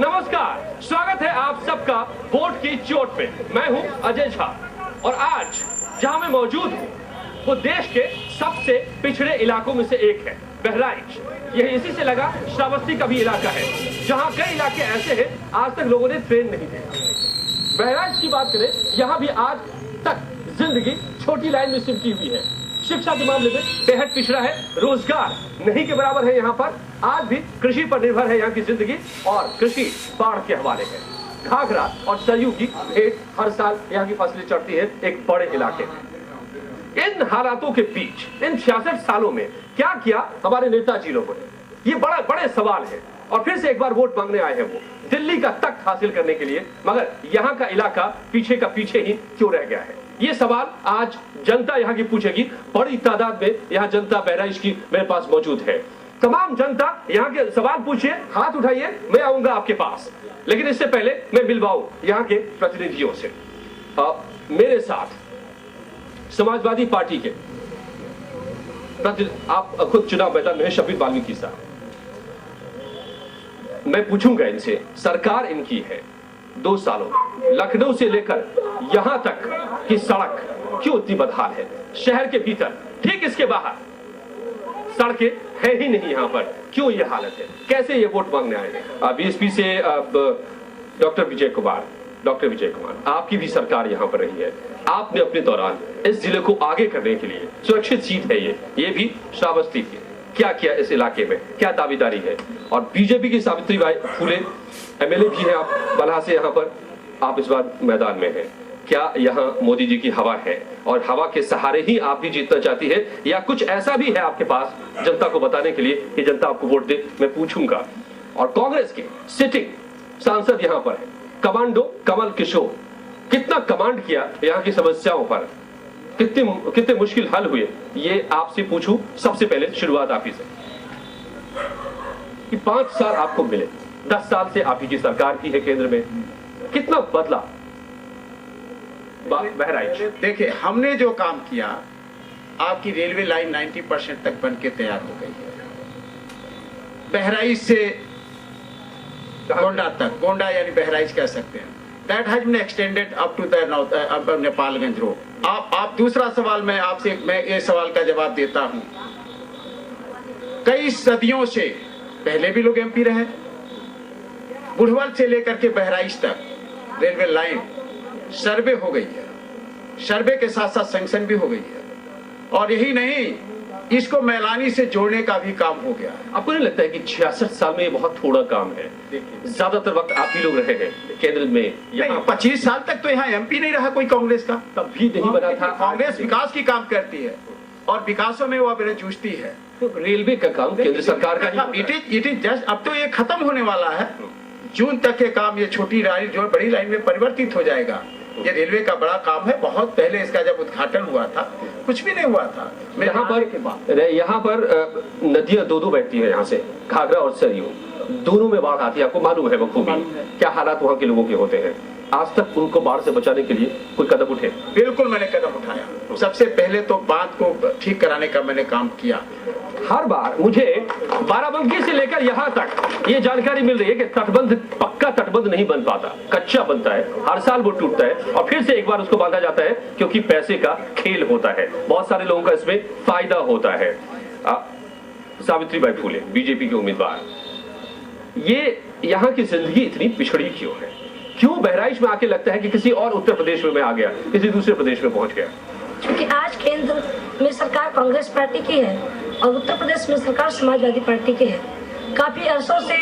नमस्कार, स्वागत है आप सबका वोट की चोट पे। मैं हूं अजय झा और आज जहां मैं मौजूद हूं वो देश के सबसे पिछड़े इलाकों में से एक है, बहराइच। यह इसी से लगा श्रावस्ती का भी इलाका है, जहां कई इलाके ऐसे हैं आज तक लोगों ने ट्रेन नहीं देखा। बहराइच की बात करें, यहाँ भी आज तक जिंदगी छोटी लाइन में सिमटी हुई है। शिक्षा के मामले में बेहद पिछड़ा है, रोजगार नहीं के बराबर है। यहाँ पर आज भी कृषि पर निर्भर है यहाँ की जिंदगी और कृषि बाढ़ के हवाले है। घाघरा और सरयू की भेंट हर साल यहाँ की फसलें चढ़ती है एक बड़े इलाके में। इन हालातों के बीच इन 66 सालों में क्या किया हमारे नेताजी लोगों ने, ये बड़े सवाल है। और फिर से एक बार वोट मांगने आए हैं वो दिल्ली का तख्त हासिल करने के लिए, मगर यहाँ का इलाका पीछे का पीछे ही क्यों रह गया है, ये सवाल आज जनता यहाँ की पूछेगी। बड़ी तादाद में यहाँ जनता बहराइच की मेरे पास मौजूद है। तमाम जनता यहाँ के सवाल पूछिए, हाथ उठाइए, मैं आऊंगा आपके पास। लेकिन इससे पहले मैं मिलवाऊं यहाँ के प्रतिनिधियों से। मेरे साथ समाजवादी पार्टी के आप खुद चुनाव मैदान में शबीर वाल्मीकि साहब। मैं पूछूंगा इनसे, सरकार इनकी है 2 सालों में, लखनऊ से लेकर यहां तक की सड़क क्यों इतनी बदहाल है? शहर के भीतर, ठीक इसके बाहर सड़कें है ही नहीं, यहां पर क्यों ये हालत है? कैसे ये वोट मांगने आए हैं? बीएसपी से डॉक्टर विजय कुमार, आपकी भी सरकार यहां पर रही है। आपने अपने दौरान इस जिले को आगे करने के लिए, सुरक्षित सीट है ये भी श्रावस्ती थी, क्या किया इस इलाके में, क्या दावेदारी है? और बीजेपी की सावित्रीबाई फूले एमएलए भी हैं आप बलहा से, यहाँ पर आप इस बार मैदान में हैं। क्या यहाँ मोदी जी की हवा है और हवा के सहारे ही आप भी जीतना चाहती है, या कुछ ऐसा भी है आपके पास जनता को बताने के लिए कि जनता आपको वोट दे? मैं पूछूंगा। और कांग्रेस के सिटिंग सांसद यहाँ पर है, कमांडो कमल किशोर, कितना कमांड किया यहाँ की समस्याओं पर, कितने मुश्किल हल हुए, ये आपसे पूछूं। सबसे पहले शुरुआत आप ही से कि 5 साल आपको मिले, 10 साल से आप ही की सरकार की है केंद्र में, कितना बदला बहराइच? देखिए, हमने जो काम किया, आपकी रेलवे लाइन 90% तक बन के तैयार हो गई है। बहराइच से गोंडा तक, गोंडा यानी बहराइच कह सकते हैं, that has been extended up to the Nepalgunj road. आप दूसरा सवाल मैं ये सवाल का जवाब देता हूं। कई सदियों से पहले भी लोग एमपी रहे, बुढ़वल से लेकर के बहराइच तक रेलवे लाइन सर्वे हो गई है, सर्वे के साथ साथ सैंक्शन भी हो गई है, और यही नहीं, इसको मैलानी से जोड़ने का भी काम हो गया है। आपको नहीं लगता है कि 66 साल में ये बहुत थोड़ा काम है? ज्यादातर वक्त आप ही लोग रहे हैं केंद्र में। यहाँ 25 साल तक तो यहाँ एमपी नहीं रहा कोई कांग्रेस का, तब भी नहीं बना था। कांग्रेस विकास की काम करती है और विकासों में वो अपने जूझती है। तो रेलवे का काम केंद्र सरकार का इट इज जस्ट, अब तो ये खत्म होने वाला है, जून तक के काम ये छोटी लाइन जो बड़ी लाइन में परिवर्तित हो जाएगा। ये रेलवे का बड़ा काम है। बहुत पहले इसका जब उद्घाटन हुआ था कुछ भी नहीं हुआ था। यहाँ पर नदियां 2 बहती है, यहाँ से घाघरा और सरयू, दोनों में बाढ़ आती है। आपको मालूम है बखूबी क्या हालात वहाँ के लोगों के होते हैं। आज तक उनको बाढ़ से बचाने के लिए कोई कदम उठे? बिल्कुल, मैंने कदम उठाया। सबसे पहले तो बांध को ठीक कराने का मैंने काम किया। हर बार मुझे बाराबंकी से लेकर यहाँ तक ये जानकारी मिल रही है कि तटबंध, पक्का तटबंध नहीं बन पाता, कच्चा बनता है, हर साल वो टूटता है और फिर से एक बार उसको बांधा जाता है, क्योंकि पैसे का खेल होता है, बहुत सारे लोगों का इसमें फायदा होता है। सावित्रीबाई फूले बीजेपी के उम्मीदवार, ये यहाँ की जिंदगी इतनी पिछड़ी क्यों है? क्यों बहराइच में आके लगता है कि किसी और उत्तर प्रदेश में मैं आ गया, किसी दूसरे प्रदेश में पहुंच गया? क्योंकि आज केंद्र में सरकार कांग्रेस पार्टी की है और उत्तर प्रदेश में सरकार समाजवादी पार्टी की है। काफी अरसों से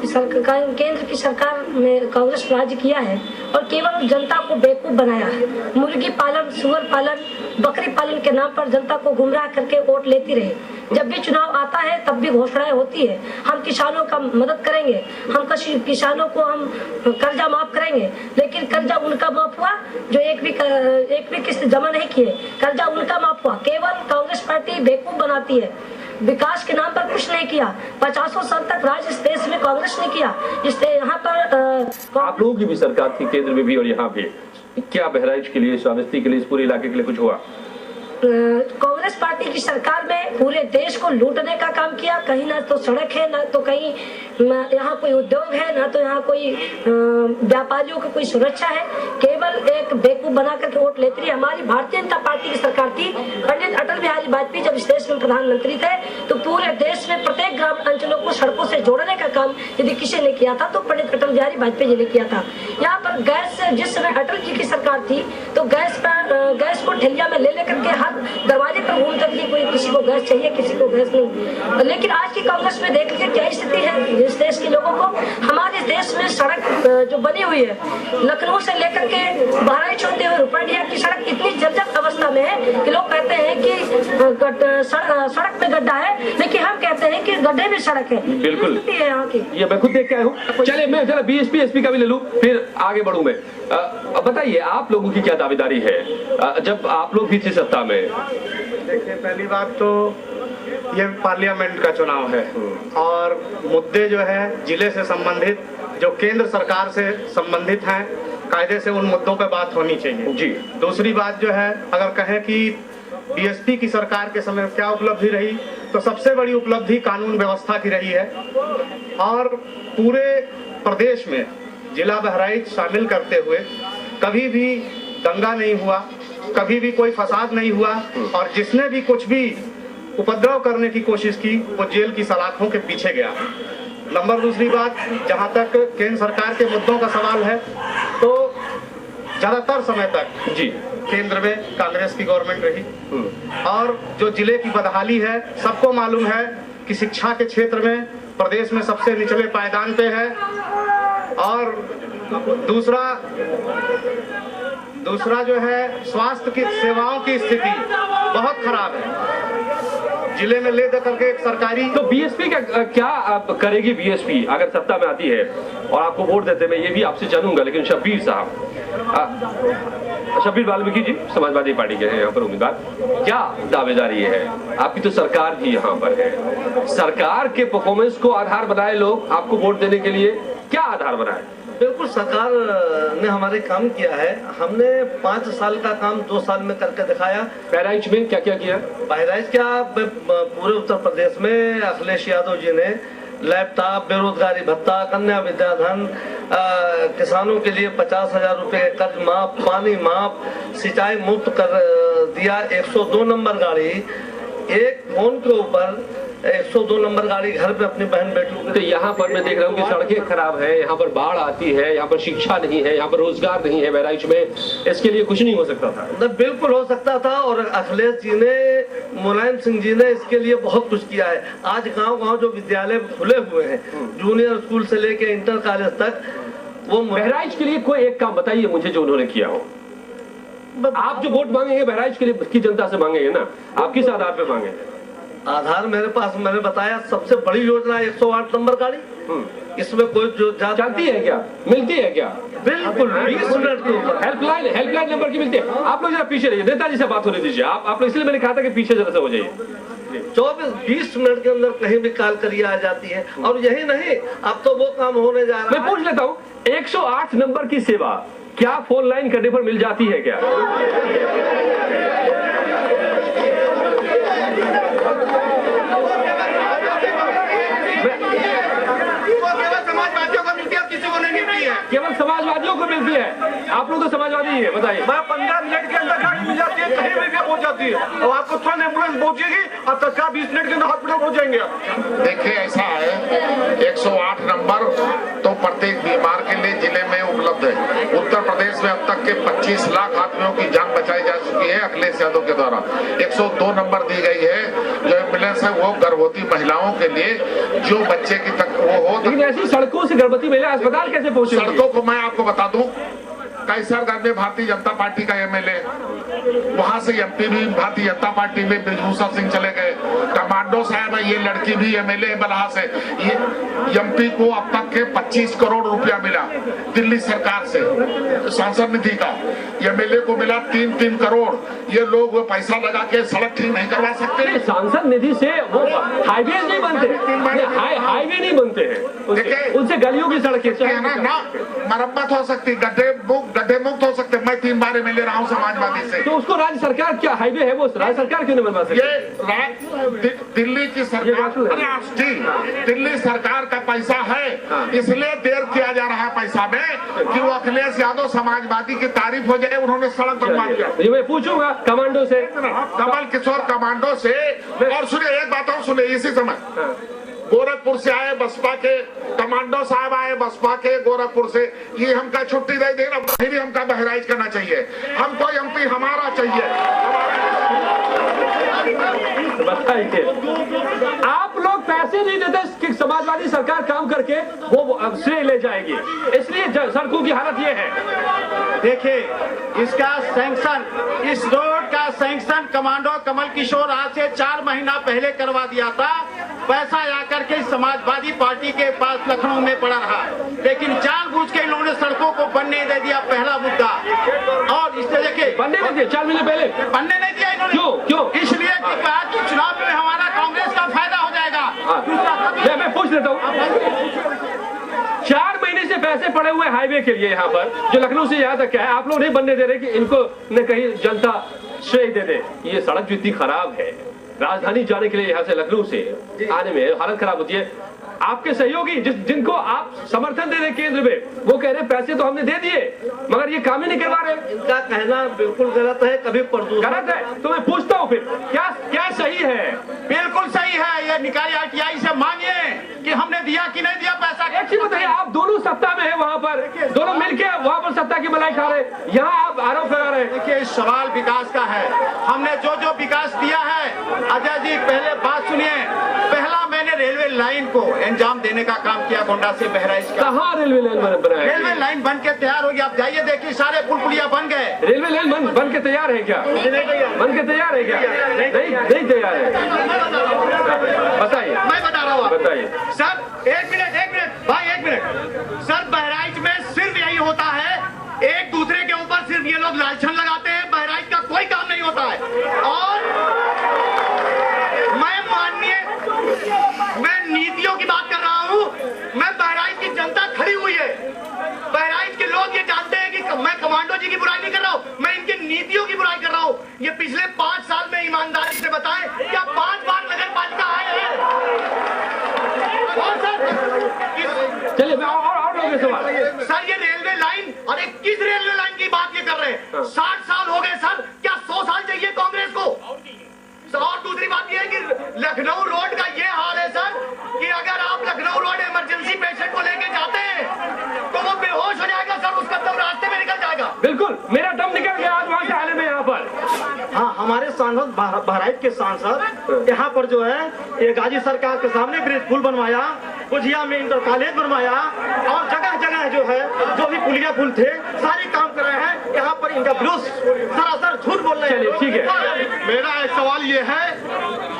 केंद्र की सरकार ने कांग्रेस राज्य किया है और केवल जनता को बेवकूफ बनाया है। मुर्गी पालन, सुअर पालन, बकरी पालन के नाम पर जनता को गुमराह करके वोट लेती रहे। जब भी चुनाव आता है तब भी घोषणाएं होती है, हम किसानों का मदद करेंगे, हम किसानों को हम कर्जा माफ करेंगे, लेकिन कर्जा उनका माफ हुआ जो एक भी किस्त जमा नहीं किए, कर्जा उनका माफ हुआ। केवल कांग्रेस पार्टी बेवकूफ बनाती है, विकास के नाम पर कुछ नहीं किया। 50 साल तक राज इस देश में कांग्रेस ने किया। यहाँ पर आप लोगों की भी सरकार थी केंद्र में भी और यहाँ भी, क्या बहराइच के लिए, श्रावस्ती के लिए, इस पूरे इलाके के लिए कुछ हुआ? कांग्रेस पार्टी की सरकार में पूरे देश को लूटने का काम किया। कहीं ना तो सड़क है, ना तो कहीं यहाँ कोई उद्योग है, ना तो यहाँ कोई व्यापारियों की कोई सुरक्षा है। केवल एक बेवकूफ बना करके वोट लेती रही। हमारी भारतीय जनता पार्टी की सरकार थी, पंडित अटल बिहारी वाजपेयी जब इस देश में प्रधानमंत्री थे तो पूरे देश में प्रत्येक ग्राम अंचलों को सड़कों से जोड़ने का काम यदि किसी ने किया था तो पंडित अटल बिहारी वाजपेयी जी ने किया था। यहाँ पर गैस, जिस समय अटल जी की सरकार थी तो गैस को ठेलिया में ले लेकर के हर दरवाजे पर घूमते थे, कोई किसी को गैस चाहिए, किसी को गैस नहीं। लेकिन आज की कांग्रेस में देख लीजिए क्या स्थिति है इस देश के लोगों को। हमारे देश में सड़क जो बनी हुई है, लखनऊ से लेकर के बहराइच होते हुए रुपया की सड़क इतनी जर्जर अवस्था में है कि लोग कहते हैं कि सड़क में गड्ढा है, लेकिन हम कहते हैं कि गड्ढे में सड़क है। बिल्कुल है यहाँ की, ये मैं खुद देख के आया हूँ। चले मैं जरा बीएसपी एसपी का भी ले लूं, फिर आगे बढ़ूं मैं। बताइए आप लोगों की क्या दावेदारी है जब आप लोग भी थे सत्ता में? देखिए, पहली बात तो ये पार्लियामेंट का चुनाव है और मुद्दे जो है जिले से संबंधित, जो केंद्र सरकार से संबंधित हैं, कायदे से उन मुद्दों पे बात होनी चाहिए जी। दूसरी बात जो है, अगर कहें कि बीएसपी की सरकार के समय क्या उपलब्धि रही, तो सबसे बड़ी उपलब्धि कानून व्यवस्था की रही है और पूरे प्रदेश में जिला बहराइच शामिल करते हुए कभी भी दंगा नहीं हुआ, कभी भी कोई फसाद नहीं हुआ और जिसने भी कुछ भी उपद्रव करने की कोशिश की वो जेल की सलाखों के पीछे गया। नंबर दूसरी बात, जहां तक केंद्र सरकार के मुद्दों का सवाल है तो ज्यादातर समय तक जी केंद्र में कांग्रेस की गवर्नमेंट रही और जो जिले की बदहाली है, सबको मालूम है कि शिक्षा के क्षेत्र में प्रदेश में सबसे निचले पायदान पे है और दूसरा जो है स्वास्थ्य की सेवाओं की स्थिति बहुत खराब है जिले में ले करके एक सरकारी। तो बीएसपी का क्या करेगी बीएसपी अगर सत्ता में आती है और आपको वोट देते? मैं ये भी आपसे जानूंगा, लेकिन शब्बीर साहब, शब्बीर वाल्मीकि जी समाजवादी पार्टी के हैं यहाँ पर उम्मीदवार, क्या दावेदारी है आपकी? तो सरकार भी यहाँ पर है, सरकार के परफॉर्मेंस को आधार बनाए लोग आपको वोट देने के लिए, क्या आधार बनाए? बिल्कुल, सरकार ने हमारे काम किया है। हमने 5 साल का काम 2 साल में करके दिखाया। बहराइच में क्या क्या किया? बहराइच क्या, पूरे उत्तर प्रदेश में अखिलेश यादव जी ने लैपटॉप, बेरोजगारी भत्ता, कन्या विद्याधन, किसानों के लिए 50,000 रुपए कर्ज माफ, पानी माफ, सिंचाई मुफ्त कर दिया, 102 नंबर गाड़ी, एक फोन के ऊपर 102 नंबर गाड़ी घर पे अपनी बहन बेटियों को। तो यहाँ पर मैं देख रहा हूँ कि सड़कें खराब है, यहाँ पर बाढ़ आती है, यहाँ पर शिक्षा नहीं है, यहाँ पर रोजगार नहीं है बहराइच में, इसके लिए कुछ नहीं हो सकता था? बिल्कुल हो सकता था और अखिलेश जी ने, मुलायम सिंह जी ने इसके लिए बहुत कुछ किया है। आज गांव-गांव जो विद्यालय खुले हुए हैं, जूनियर स्कूल से लेके इंटर कॉलेज तक, वो बहराइच के लिए कोई एक काम बताइए मुझे जो उन्होंने किया हो। आप जो वोट मांगेंगे बहराइच के लिए की जनता से मांगेंगे ना, आप किस आधार पे मांगेंगे? आधार मेरे पास, मैंने बताया सबसे बड़ी योजना 108 नंबर गाड़ी। इसमें कोई जो चलती है क्या, मिलती है क्या? बिल्कुल, 20 मिनट के ऊपर हेल्पलाइन नंबर की मिलती है। आप लोग जरा पीछे रहिए, नेताजी से बात होने दीजिए। आप लोग, इसलिए मैंने कहा था कि पीछे जरा से हो जाइए। 24-20 मिनट के अंदर कहीं भी कॉल करिए आ जाती है। और यही नहीं, अब तो वो काम होने जा रहा है। मैं पूछ लेता हूँ, 108 नंबर की सेवा क्या फोन लाइन करने पर मिल जाती है क्या? केवल समाजवादियों को मिलती है? आप लोग तो समाजवादी ही है, बताइए। 15 मिनट के अंदर गाड़ी मिल जाती है, कहीं भी पहुंच जाती है और आपको तुरंत एम्बुलेंस पहुंचेगी और तत्काल 20 मिनट के अंदर हॉस्पिटल पहुंच जाएंगे। देखिए, ऐसा है 108 नंबर तो प्रत्येक बीमार के लिए जिले में उपलब्ध है। उत्तर प्रदेश में अब तक के 25 लाख आदमियों की जान बचाई जा चुकी है अखिलेश यादव के द्वारा। 102 नंबर दी गई है जो एम्बुलेंस है, वो गर्भवती महिलाओं के लिए, जो बच्चे की तक वो हो। लेकिन ऐसी सड़कों से गर्भवती महिला अस्पताल कैसे पहुंचे? सड़कों को मैं आपको बता दूं, कैसरगंज में भारतीय जनता पार्टी का एमएलए, वहां से एमपी भी भारतीय जनता पार्टी में बृजभूषण सिंह चले गए। कमांडो साहब है, ये लड़की भी एमएलए बलहा से। ये एमपी को अब तक के 25 करोड़ रुपया मिला दिल्ली सरकार से, सांसद निधि का। एमएलए को मिला 3-3 करोड़। ये लोग वो पैसा लगा के सड़क ठीक नहीं करवा सकते। सांसद निधि से वो हाईवे नहीं बनते, हाईवे नहीं बनते हैं, उनसे गलियों की सड़कें ना मरम्मत हो सकती, गड्ढे गड्ढे मुक्त हो सकते। मैं 3 बार मिले रहा हूँ समाजवादी से। तो उसको राज्य सरकार, क्या हाईवे है वो राज्य सरकार क्यों नहीं बनवा सकती? ये दिल्ली की सरकार जी, दिल्ली सरकार का पैसा है, इसलिए देर किया जा रहा है पैसा में कि वो अखिलेश यादव समाजवादी की तारीफ हो जाए। उन्होंने सड़क बनवा दिया। ये मैं पूछूंगा कमांडो से, कमल किशोर कमांडो से। और सुनिए एक बात और सुनिए, इसी समय गोरखपुर से आए बसपा के कमांडो साहब आए बसपा के गोरखपुर से, ये हमका छुट्टी दे देना, भी हमका बहराइच करना चाहिए। हमको एमपी हमारा चाहिए। बताइए, आप लोग पैसे नहीं देते कि समाजवादी सरकार काम करके वो श्रेय ले जाएगी, इसलिए सड़कों की हालत ये है। देखिए, इसका सैंक्शन, इस रोड का सैंक्शन कमांडो कमल किशोर आज से 4 महीना पहले करवा दिया था। पैसा आकर के समाजवादी पार्टी के पास लखनऊ में पड़ा रहा, लेकिन जानबूझ के इन्होंने सड़कों को बनने दे दिया, पहला मुद्दा। और इस तरह के बनने नहीं दिया, 4 महीने पहले बनने नहीं दिया इन्होंने। क्यों? इसलिए कि कहा कि चुनाव में हमारा कांग्रेस का फायदा हो जाएगा। मैं पूछ लेता हूँ, 4 महीने से पैसे पड़े हुए हाईवे के लिए यहाँ पर, जो लखनऊ से यहाँ तक क्या है, आप लोग नहीं बनने दे रहे कि इनको न कहीं जनता श्रेय दे दे। ये सड़क जो इतनी खराब है, राजधानी जाने के लिए यहाँ से लखनऊ से आने में हालत खराब होती है। आपके सहयोगी जिनको आप समर्थन दे रहे केंद्र में, वो कह रहे पैसे तो हमने दे दिए मगर ये काम ही नहीं करवा रहे। इनका कहना बिल्कुल गलत है, कभी प्रदूषण गलत है। तो मैं पूछता हूँ फिर क्या सही है? बिल्कुल सही है। ये निकाय आरटीआई से मांगिए कि हमने दिया कि नहीं दिया पैसा। एक चीज बताइए, आप दोनों सत्ता में है, वहाँ पर दोनों मिलके वहाँ पर सत्ता की मलाई खा रहे, यहाँ आप आरोप लगा रहे। देखिए, सवाल विकास का है। हमने जो विकास दिया है, अजय जी पहले बात सुनिए। पहला मैंने रेलवे लाइन को अंजाम देने का काम किया, गोंडा से बहराइच का। कहाँ रेलवे लाइन बना है? रेलवे लाइन बन के तैयार हो गया। आप जाइए देखिए, सारे पुल पुलिया बन गए। रेलवे लाइन बन के तैयार है क्या? बन के तैयार है क्या? नहीं तैयार है। बताइए। मैं बता रहा हूँ, बताइए सर। एक मिनट भाई, 1 मिनट। सर, बहराइच में सिर्फ यही होता है, एक दूसरे के ऊपर सिर्फ ये लोग लालछन लगाते हैं। बहराइच का कोई काम नहीं होता है। और मैं नीतियों की बात कर रहा हूँ। मैं बहराइच की जनता खड़ी हुई है। बहराइच के लोग ये जानते हैं कि मैं कमांडो जी की बुराई नहीं कर रहा हूँ, मैं इनकी नीतियों की बुराई कर रहा हूँ। ये पिछले 5 साल में ईमानदारी से बताएं, क्या 5 बार नगर पालिका आए हैं? और सर, चलिए मैं और लोगों के सवाल। सर, ये रेलवे लाइन, और किस रेलवे लाइन की बात ये कर रहे हैं? 60 साल हो गए सर, क्या 100 साल चाहिए कांग्रेस को? और दूसरी बात यह है कि लखनऊ रोड का ये हाल है सर कि अगर आप लखनऊ रोड इमरजेंसी पेशेंट को लेके जाते हैं तो वो बेहोश हो जाएगा सर, उसका दम रास्ते में निकल जाएगा। बिल्कुल, मेरा दम निकल गया आज वहाँ से आने में यहाँ पर। हाँ, हमारे सांसद बहराइच के सांसद यहाँ पर जो है, ये गाजी सरकार के सामने ब्रिज पुल बनवाया, बुझिया में इंटर कॉलेज बनवाया, और जगह जगह जो है जो भी पुलिया पुल थे सारे काम कर रहे हैं। यहाँ पर इनका विरोध सरासर झूठ बोल रहे हैं। ठीक है, मेरा एक सवाल ये है,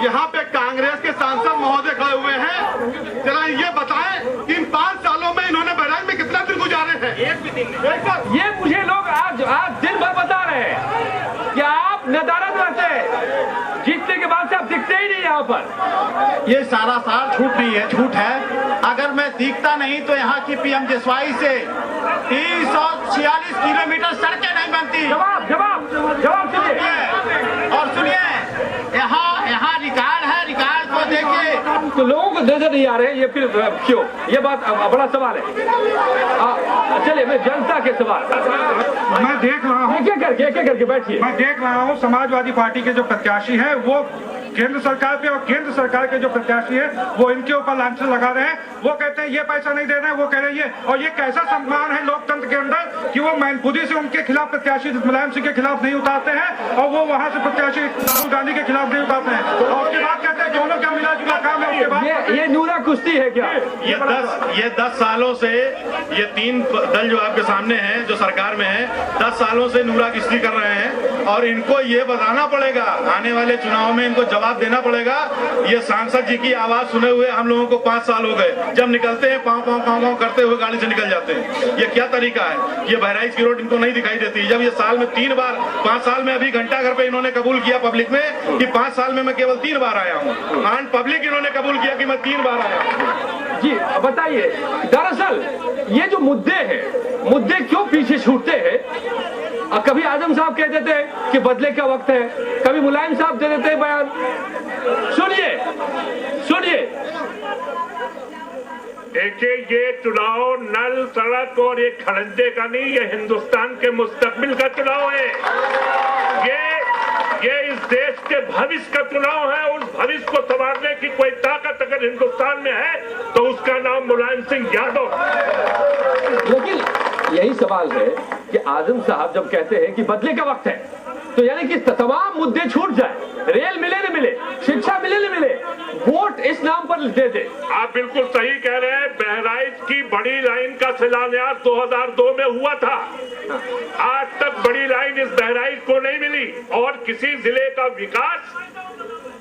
यहाँ पे कांग्रेस के सांसद महोदय खड़े हुए हैं, जरा ये बताएं इन 5 सालों में इन्होंने बहराइच में कितना दिन गुजारे हैं? एक भी दिन नहीं। ये मुझे लोग आज दिन भर बता रहे हैं कि आप नदारद रहते हैं, जीतने के बाद से आप दिखते ही नहीं यहाँ पर। ये सारा झूठ नहीं है, झूठ है। अगर मैं दिखता नहीं तो यहाँ की पीएम जसवाई से 346 किलोमीटर सड़कें नहीं बनती। जवाब सुनिए। और सुनिए, यहाँ रिकॉर्ड है, रिकॉर्ड को देखिए। तो लोगों को नजर नहीं आ रहे, ये फिर क्यों? ये बात बड़ा सवाल है। चलिए मैं जनता के सवाल मैं देख रहा हूँ, एक करके बैठिए। मैं देख रहा हूँ समाजवादी पार्टी के जो प्रत्याशी है वो केंद्र सरकार पे, और केंद्र सरकार के जो प्रत्याशी है वो इनके ऊपर लांछन लगा रहे हैं। वो कहते हैं ये पैसा नहीं दे रहे हैं, वो कह रहे हैं ये। और ये कैसा सम्मान है लोकतंत्र के अंदर कि वो मैनपुरी से उनके खिलाफ प्रत्याशी मुलायम सिंह के खिलाफ नहीं उतारते हैं, और वो वहां से प्रत्याशी राहुल गांधी के खिलाफ नहीं उतारते हैं। और उसके बाद कहते हैं दोनों का मिला जुला काम है। उसके बाद ये नूरा कुश्ती है क्या? ये 10 सालों से ये 3 दल जो आपके सामने हैं, जो सरकार में है, 10 सालों से नूरा कुश्ती कर रहे हैं, और इनको ये बताना पड़ेगा, आने वाले चुनाव में इनको जवाब देना पड़ेगा। ये सांसद जी की आवाज सुने हुए हम लोगों को 5 साल हो गए, जब निकलते हैं पाँव पाँव पाँव पाँव करते हुए गाड़ी से निकल जाते हैं। ये क्या तरीका है? ये बहराइच की रोड इनको नहीं दिखाई देती, जब ये साल में 3 बार, 5 साल में अभी घंटा घर पे इन्होंने कबूल किया पब्लिक में कि 5 साल में मैं केवल 3 बार आया हूँ। पब्लिक इन्होंने कबूल किया कि मैं 3 बार आया। जी बताइए, दरअसल ये जो मुद्दे हैं, मुद्दे क्यों पीछे छूटते हैं? कभी आजम साहब कह देते हैं कि बदले का वक्त है, कभी मुलायम साहब दे देते हैं बयान। सुनिए। देखिए, ये चुनाव नल, सड़क और एक खड़ंजे का नहीं, ये हिंदुस्तान के मुस्तकबिल का चुनाव है। ये इस देश के भविष्य का चुनाव है। उस भविष्य को संवारने की कोई ताकत अगर हिंदुस्तान में है तो उसका नाम मुलायम सिंह यादव। लेकिन यही सवाल है कि आजम साहब जब कहते हैं कि बदले का वक्त है, तो यानी कि तमाम मुद्दे छूट जाए, रेल मिले न मिले, शिक्षा मिले न मिले, वोट इस नाम पर दे दे। आप बिल्कुल सही कह रहे हैं। बहराइच की बड़ी लाइन का शिलान्यास 2002 में हुआ था। आज तक बड़ी लाइन इस बहराइच को नहीं मिली, और किसी जिले का विकास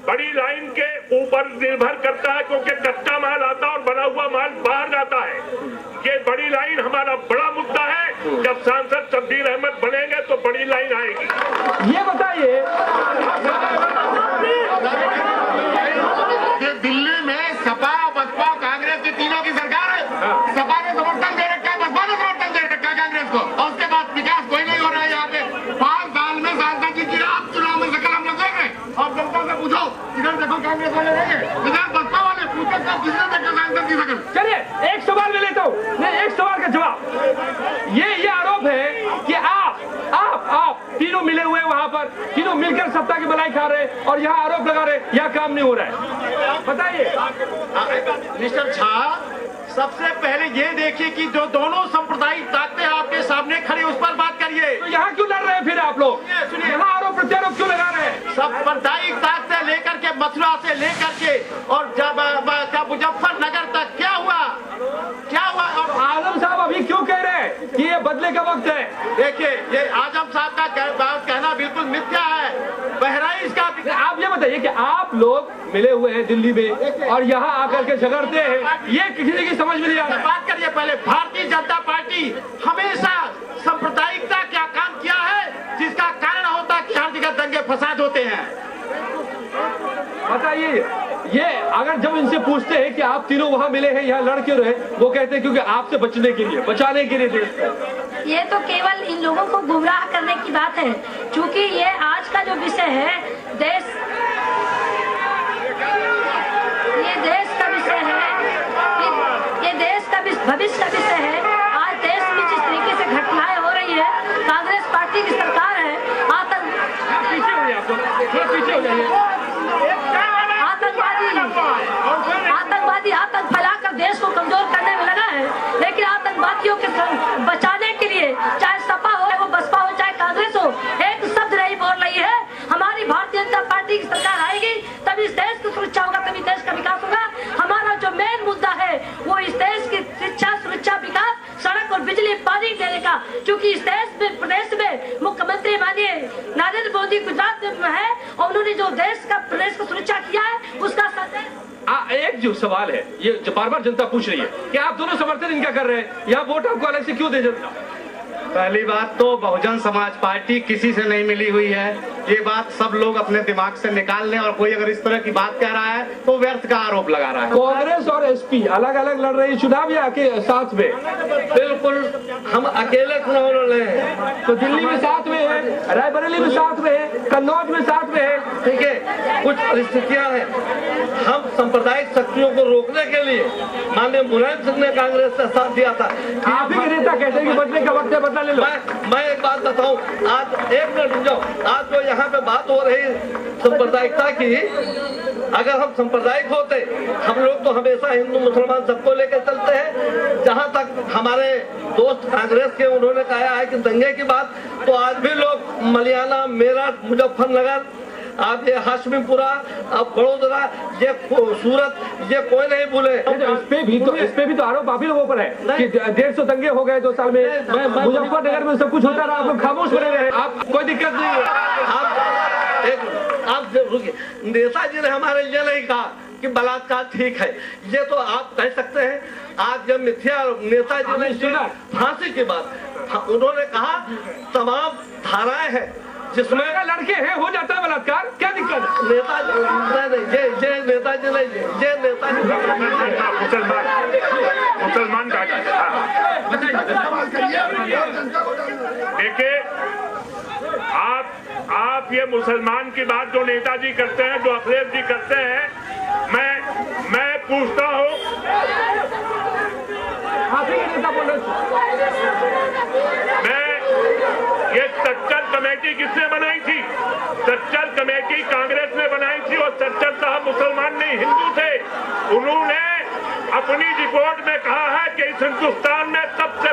बड़ी लाइन के ऊपर निर्भर करता है, क्योंकि कच्चा माल आता है और बना हुआ माल बाहर जाता है। ये बड़ी लाइन हमारा बड़ा मुद्दा है। जब सांसद शब्बीर अहमद बनेंगे तो बड़ी लाइन आएगी। ये बताइए, ये दिल्ली में सपा, बसपा, कांग्रेस की तीनों की सरकार है। सपा ने समर्थन दे रखा है, बसपा ने समर्थन दे रखा है कांग्रेस को, और उसके बाद विकास कोई नहीं हो रहा है यहाँ पे। 5 साल में सांसद जी की आप चुनाव में शकल हम लोग देख रहे हैं। और जनता से पूछो, इधर देखो कांग्रेस वाले रहेंगे, इधर बसपा वाले पूछो, किसने देखा सांसद की शकल? चलिए एक सवाल में लेता हूँ, नहीं एक सवाल का जवाब। ये आरोप है कि आप तीनों मिले हुए वहां पर, तीनों मिलकर सत्ता की मलाई खा रहे हैं और यहाँ आरोप लगा रहे हैं, यहाँ काम नहीं हो रहा है। बताइए मिस्टर झा, सबसे पहले ये देखिए कि जो दोनों सांप्रदायिक ताकतें आपके सामने खड़ी, उस पर बात करिए। तो यहाँ क्यों लड़ रहे हैं फिर आप लोग? सुनिए, यहाँ आरोप प्रत्यारोप क्यों लगा रहे हैं? सांप्रदायिक ताकतें लेकर के, मथुरा से लेकर के और जब मुजफ्फरनगर तक क्या हुआ? और आजम साहब अभी क्यों कह रहे हैं कि ये बदले का वक्त है? देखिए, ये आजम साहब का कहना बिल्कुल मिथ्या है। बहराइच का आप ये बताइए कि आप लोग मिले हुए हैं दिल्ली में और यहाँ आकर के झगड़ते हैं, ये किसी की समझ में नहीं आ रहा है। बात करिए पहले। भारतीय जनता पार्टी हमेशा सांप्रदायिकता क्या काम किया है, जिसका कारण होता है कि हर जगह दंगे फसाद होते हैं। बताइए, ये अगर जब इनसे पूछते हैं कि आप तीनों वहाँ मिले हैं, यहाँ लड़ क्यों रहे, वो कहते हैं क्योंकि आपसे बचने के लिए, बचाने के लिए देश को। ये तो केवल इन लोगों को गुमराह करने की बात है, क्योंकि ये आज का जो विषय है, ये देश का विषय है, ये देश का भविष्य का विषय है। आज देश में जिस तरीके से घटनाएं हो रही है, कांग्रेस पार्टी की सरकार है, आतंकवादी आतंक फैलाकर देश को कमजोर करने में लगा है। लेकिन आतंकवादियों के बचाने के लिए चाहे सपा हो, वो बसपा हो, चाहे कांग्रेस हो, एक शब्द नहीं बोल रही है। हमारी भारतीय जनता पार्टी की सरकार आएगी, तभी इस देश की सुरक्षा होगा, तभी देश का विकास होगा। हमारा जो मेन मुद्दा है वो इस देश की शिक्षा, सुरक्षा, विकास, सड़क और बिजली, पानी देने का। क्योंकि इस देश में, प्रदेश में मुख्यमंत्री माननीय नरेंद्र मोदी गुजरात में है, और उन्होंने जो देश का, प्रदेश का सुरक्षा किया है, उसका एक जो सवाल है, ये जो बार बार जनता पूछ रही है कि आप दोनों समर्थन इनका कर रहे हैं, यहाँ वोट आपको अलग से क्यों दे जनता? पहली बात तो बहुजन समाज पार्टी किसी से नहीं मिली हुई है, ये बात सब लोग अपने दिमाग से निकाल लें। और कोई अगर इस तरह की बात कह रहा है तो व्यर्थ का आरोप लगा रहा है। कांग्रेस और एसपी अलग अलग लड़ रही चुनाव या के साथ में? बिल्कुल, हम अकेले चुनाव लड़ रहे हैं। तो दिल्ली में साथ में है, रायबरेली में साथ में है, कन्नौज में साथ में है। ठीक है, कुछ परिस्थितियां हैं। हम सांप्रदायिक शक्तियों को रोकने के लिए माननीय मुलायम सिंह ने कांग्रेस से साथ दिया था। आप ही के नेता कहते हैं कि बदले का वक्त है, बदला ले लो। मैं एक बात बताऊं, आज एक मिनट रुक जाओ। आज जो यहाँ पे बात हो रही सांप्रदायिकता की, अगर हम सांप्रदायिक होते, हम लोग तो हमेशा हिंदू मुसलमान सबको लेकर चलते हैं। जहाँ तक हमारे दोस्त कांग्रेस के, उन्होंने कहा है कि दंगे की बात, तो आज भी लोग मलियाना, मेरठ, मुजफ्फरनगर, आप ये हाशमीपुरा, अब बड़ोदरा, ये सूरत, ये कोई नहीं भूले। इस पे भी तो आरोप आप ही लोगों पर है कि 150 दंगे हो गए 2 साल में, मुजफ्फरनगर में सब कुछ होता रहा, आप लोग खामोश बने रहे। आप कोई दिक्कत नहीं है। आप रुकिए, नेताजी ने हमारे ये नहीं कहा कि बलात्कार ठीक है, ये तो आप कह सकते हैं। आज जब मिथ्या नेताजी ने सुना फांसी की बात, उन्होंने कहा तमाम धाराएं हैं जिसमें लड़के हैं, हो जाता है बलात्कार, क्या दिक्कत है? नेताजी नहीं, ये नेताजी नहीं, ये नेता मुसलमान देखिए, आप ये मुसलमान की बात जो नेताजी करते हैं, जो अखिलेश जी करते हैं, मैं पूछता हूँ, ये सच्चर कमेटी किसने बनाई थी? सच्चर कमेटी कांग्रेस ने बनाई थी और सच्चर साहब मुसलमान नहीं, हिंदू थे। उन्होंने अपनी रिपोर्ट में कहा है कि इस हिंदुस्तान में सबसे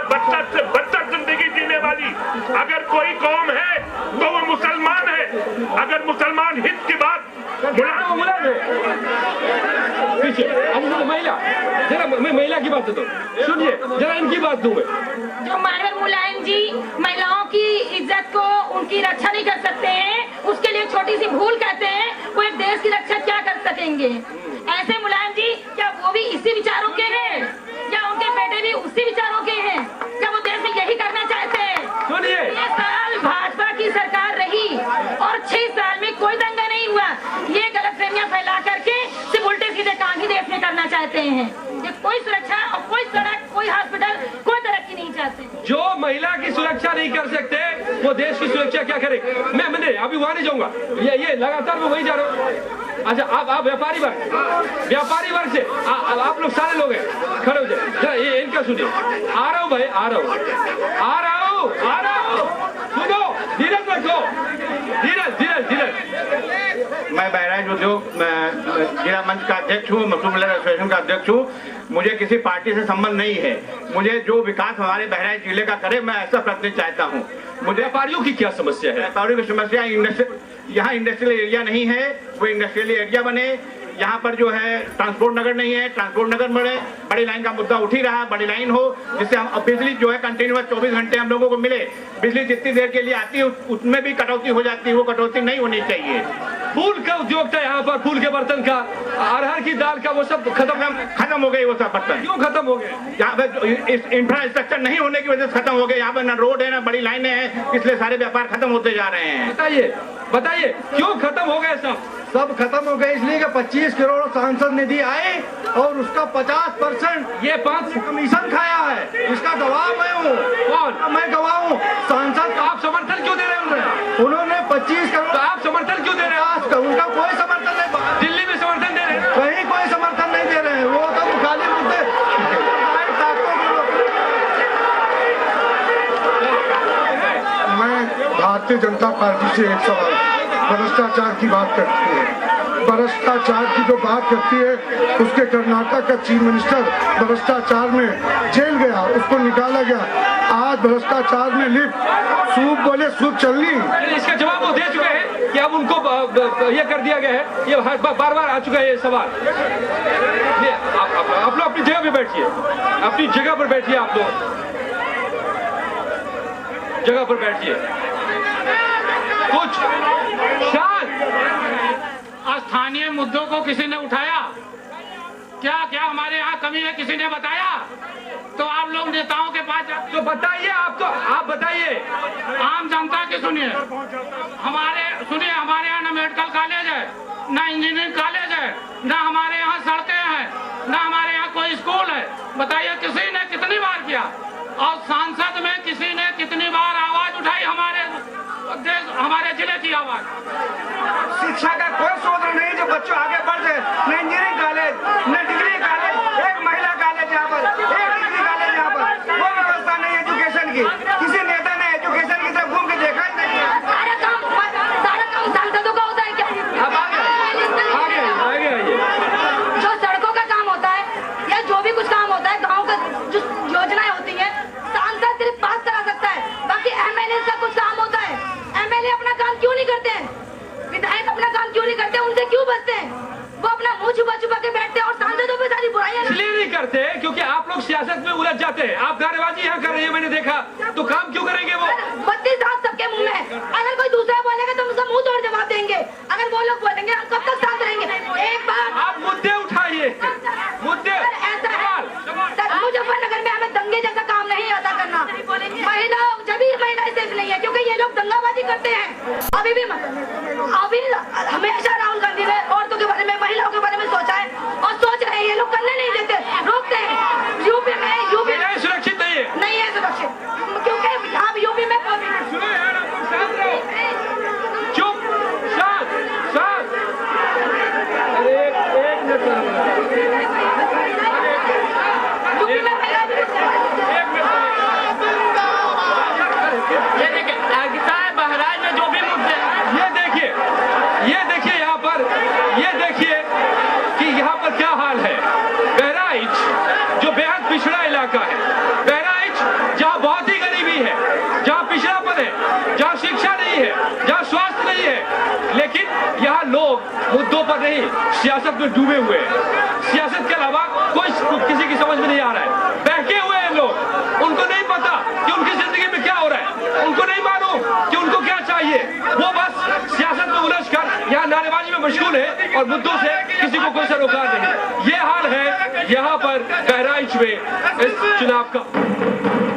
बदतर जिंदगी जीने वाली अगर कोई कौम है तो वो मुसलमान है। अगर मुसलमान हित की बात पीछे महिला, जरा मैं महिला की बात तो सुनिए, जरा इनकी बात दूं मैं। जो माननीय मुलायम जी महिलाओं की इज्जत को, उनकी रक्षा नहीं कर सकते हैं, उसके लिए छोटी सी भूल कहते हैं, वो एक देश की रक्षा क्या कर सकेंगे? ऐसे मुलायम जी क्या वो भी इसी विचारों के हैं? क्या उनके बेटे भी उसी विचारों के हैं? क्या वो देश में यही करना चाहते हैं? सुनिए, 6 साल भाजपा की सरकार रही और 6 साल में कोई दंगा नहीं हुआ। ये गलतफहमियां फैला करके सिर्फ उल्टे सीधे काम ही देश में करना चाहते हैं। ये कोई सुरक्षा और कोई सड़क, कोई हॉस्पिटल, कोई तरक्की नहीं चाहते। जो महिला की सुरक्षा नहीं कर सकते वो देश की सुरक्षा क्या करे? मैंने अभी वहां नहीं जाऊंगा, ये लगातार मैं वही जा रहा हूँ। अच्छा, आप व्यापारी वर्ग से आप लोग सारे लोग हैं, खड़े हो जाए, ये इनका सुनिए। आ रहा हूँ भाई, आ रहा हूँ, सुनो, धीरज रखो, धीरज। मैं बहराइच उद्योग जिला मंच का अध्यक्ष हूँ, मुस्लिम लीग एसोसिएशन का अध्यक्ष हूँ। मुझे किसी पार्टी से संबंध नहीं है। मुझे जो विकास हमारे बहराइच जिले का करे, मैं ऐसा प्रतिनिधि चाहता हूँ। मुझे व्यापारियों की क्या समस्या है? व्यापारियों की समस्या, यहाँ इंडस्ट्रियल एरिया नहीं है, वो इंडस्ट्रियल एरिया बने। यहाँ पर जो है ट्रांसपोर्ट नगर नहीं है, ट्रांसपोर्ट नगर बने। बड़ी लाइन का मुद्दा उठ ही रहा, बड़ी लाइन हो जिससे हम बिजली जो है कंटिन्यूअस 24 घंटे हम लोगों को मिले। बिजली जितनी देर के लिए आती है उसमें भी कटौती हो जाती है, वो कटौती नहीं होनी चाहिए। फूल का उद्योग था यहाँ पर, फूल के बर्तन का, अरहर की दाल का, वो सब खत्म हो गई। वो सब बर्तन क्यों खत्म हो गए? यहाँ पे इंफ्रास्ट्रक्चर नहीं होने की वजह से खत्म हो गए। यहाँ पर ना रोड है ना बड़ी लाइनें हैं, इसलिए सारे व्यापार खत्म होते जा रहे हैं। बताइए क्यों खत्म हो गए? सब खत्म हो गए इसलिए कि 25 करोड़ सांसद निधि आए और उसका 50% ये 5 कमीशन खाया है। इसका गवाह मैं हूँ। कौन? मैं गवाह हूँ। सांसद आप समर्थन क्यों दे रहे हैं? उन्होंने 25 करोड़। तो आप समर्थन क्यों दे रहे हैं? उनका कोई समर्थन नहीं। दिल्ली में समर्थन दे रहे हैं, कहीं कोई समर्थन नहीं दे रहे हैं। वो तो खाली मुद्दे। मैं भारतीय जनता पार्टी से एक सवाल, भ्रष्टाचार की बात करती है, भ्रष्टाचार की जो बात करती है, उसके कर्नाटक का चीफ मिनिस्टर भ्रष्टाचार में जेल गया, उसको निकाला गया। आज भ्रष्टाचार में लिप्त सूप बोले सूप चलनी। इसका जवाब वो दे चुके हैं कि अब उनको ये कर दिया गया है। ये बार आ चुका है ये सवाल। आप लोग अपनी जगह पे बैठिए, अपनी जगह पर बैठिए, आप लोग जगह पर बैठिए, कुछ शांत। स्थानीय मुद्दों को किसी ने उठाया क्या? क्या हमारे यहाँ कमी है किसी ने बताया? तो आप लोग नेताओं के पास जाते, तो बताइए, आप बताइए। आम जनता की सुनिए, हमारे यहाँ ना मेडिकल कॉलेज है, ना इंजीनियरिंग कॉलेज है, ना हमारे यहाँ सड़कें हैं, ना हमारे यहाँ कोई स्कूल है। बताइए किसी ने कितनी बार किया? और सांसद में किसी ने कितनी बार आवाज उठाई हमारे जिले की आवाज? शिक्षा का कोई स्रोत नहीं जो बच्चों आगे बढ़ जाए। न इंजीनियरिंग कॉलेज, न डिग्री कॉलेज, एक महिला कॉलेज यहाँ पर, एक डिग्री कॉलेज यहाँ पर, कोई व्यवस्था नहीं एजुकेशन की। किसी नेता ने एजुकेशन की तरफ घूम के देखा ही नहीं है। सारा काम सांसदों का होता है क्या? आगे जो सड़कों का काम होता है या जो भी कुछ काम होता है, गाँव का जो योजनाएं होती है, सांसद सिर्फ पास करा सकता है, बाकी एमएलए का कुछ काम होता है। एमएलए अपना काम क्यों नहीं करते हैं? विधायक अपना काम क्यों नहीं करते? उनसे क्यों बचते हैं? वो अपना मुंह छुपा के बैठते हैं और सांसदों पे सारी बुराइयां इसलिए नहीं करते क्योंकि आप लोग सियासत में उलझ जाते हैं। आप नारेबाजी यहाँ कर रहे हैं, मैंने देखा, तो काम क्यों करेंगे वो? 32 हाथ सबके मुंह में है। अगर कोई दूसरा बोलेगा तो उसका मुंह तोड़ जवाब देंगे। अगर वो लोग बोलेंगे हम कब तक शांत रहेंगे? एक बार आप मुद्दे उठाइए, मुद्दे। ऐसा है, मुजफ्फरनगर में हमें दंगे जैसा काम नहीं आता करना। महिला सेफ नहीं है क्योंकि ये लोग दंगाबाजी करते हैं। अभी हमेशा राहुल गांधी ने औरतों के बारे में, महिलाओं के बारे में सोचा है और सोच रहे ये देखिए कि यहाँ पर क्या हाल है। बहराइच जो बेहद पिछड़ा इलाका है, बहराइच जहाँ बहुत ही गरीबी है, जहाँ पिछड़ापन है, जहाँ शिक्षा नहीं है, जहाँ स्वास्थ्य नहीं है, लेकिन यहाँ लोग मुद्दों पर नहीं सियासत में डूबे हुए हैं। सियासत के अलावा कोई किसी की समझ में नहीं आ रहा है। बहके हुए हैं लोग, उनको नहीं पता कि उनकी जिंदगी में क्या हो रहा है, उनको नहीं मालूम कि उनको क्या चाहिए। वो बस सियासत में उलझ कर यहाँ नारेबाजी में मशगूल है और मुद्दों से किसी को कोई सरोकार नहीं। ये हाल है यहाँ पर बहराइच में इस चुनाव का।